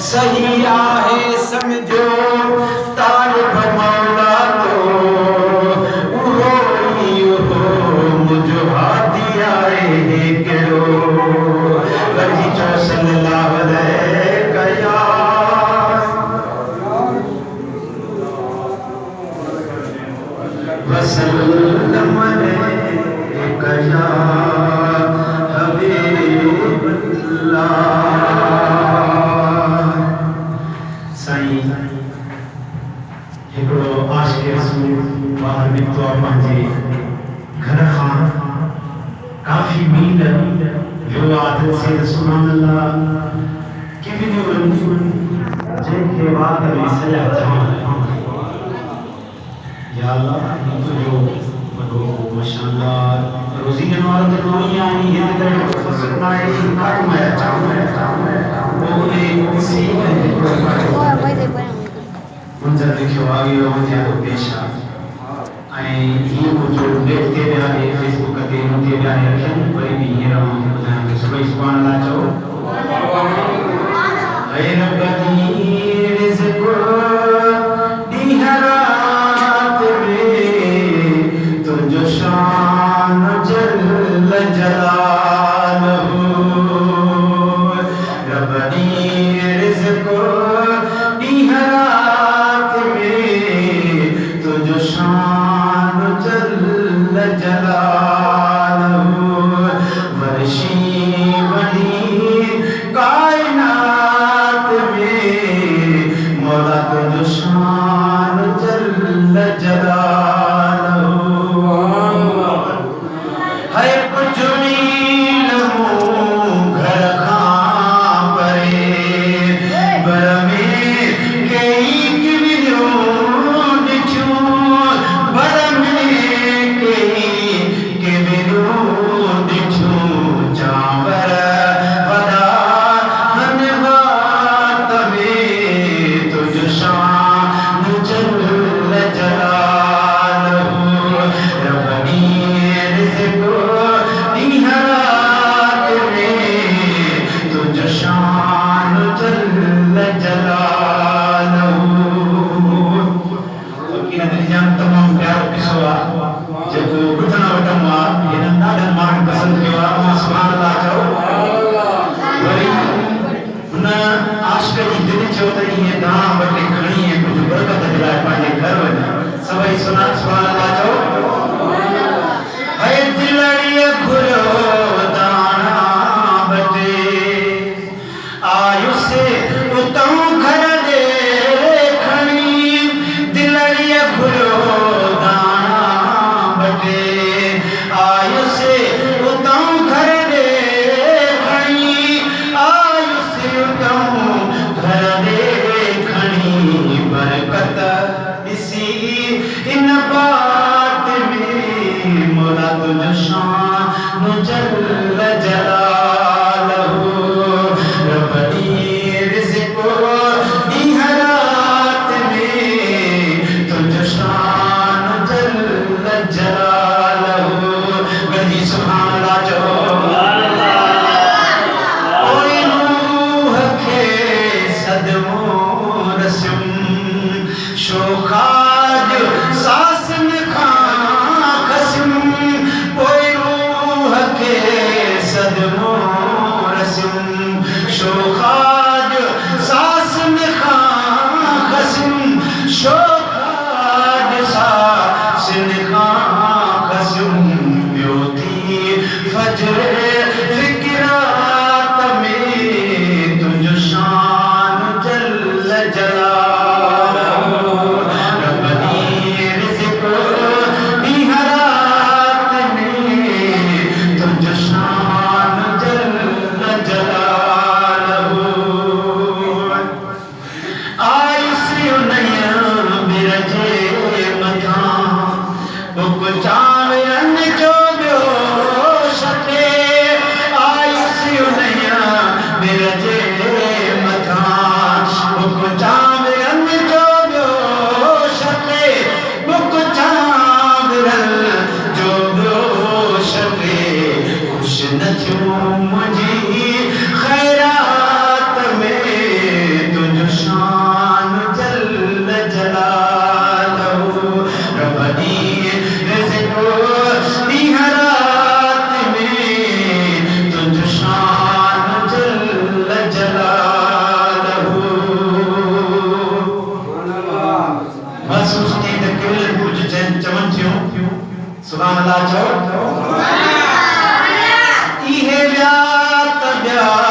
सही आहे समझो तालिब मौला तो उहो मुझो हादी आहे केड़ो वही चो सल्लल्लाहु अलैहि वसल्लम कया हबीबल्लाह। हिकिड़ो आशिक़ रसूल ॿाहिरि निकितो आहे पंहिंजे घर खां काफ़ी मील वियो आहे त सुभान अल्लाह जंहिंखे वात में सॼा चवण या अल्लाह तुंहिंजो वॾो माशाअल्लाह रोज़ी ॾियण वारो त तूं ई आहीं हिन करे फ़सुलु न आहे काॾो माया मंज़र लिखियो आहे मुंहिंजे पेश आहे ऐं हीअं मुंहिंजो नेट ते बि आहे फेसबुक ते हुन ते बि आहे रखियनि वरी बि हींअर ॿुधायां थो सभई सुभाणे अलाह चओ ऐं रब दी रिज़्क़ ॾींहं राति में तुंहिंजो शान जल जलालहू रब दी रिज़्क़ ॾींहं राति में तुंहिंजो शान जल जलालहू वर्षी वॾी काइनात में मौला तुंहिंजो शान जल जलालहू है कुझ मीलूं घर खां परे बर में कई किवियूं ॾिठियूं बर में कई किवियूं ॾिठियूं चांवर वॾा हनवात में तुंहिंजो शान जल जलालहू रब दी रिज़्क़ ॾींहं राति में तुंहिंजो शान जल जलालहू। फ़क़ीर दिलि जान तमामु प्यारो किस्सो आहे जेको ॿुधण वटि आहे हिननि ॾाढनि माण्हुनि पसंदि कयो आहे मां सुभाणे अल्लाह चओ वरी हुन आशिक़ जी दिलि चयो त इहे दाणा ॿ टे खणी ऐं कुझु बरकत जे लाइ पंहिंजे घर वञे सभई सुभाणे अल्लाह चओ है दिलड़ीअ घुरियो दाणा ॿ टे आयुसि उतां घर ॾे खणी दिलड़ीअ घुरियो दाणा ॿ टे आयुसि उतां घर ॾे खणी आयुसि उतां घर ॾे खणी बरकत ॾिसी इन बात में मौला तुंहिंजो शान जल जलालहू रब दी रिज़्क़ ॾींहं राति में तुंहिंजो शान जल जलालहू गॾिजी सुभाणे अल्लाह चओ ओए नूह खे सदमो रसियुमि शोखाज सासन खां खसियुमि न थियूं मुंहिंजी ख़ैरात में तुंहिंजो शान जल जलालहू रबनी रिज़्क़ ॾींहं रात में तुंहिंजो शान जल जलालहू महसूस थी त केवल कुझु चवनि थियूं सुभान अल्लाह चओ इहे विया त ॿिया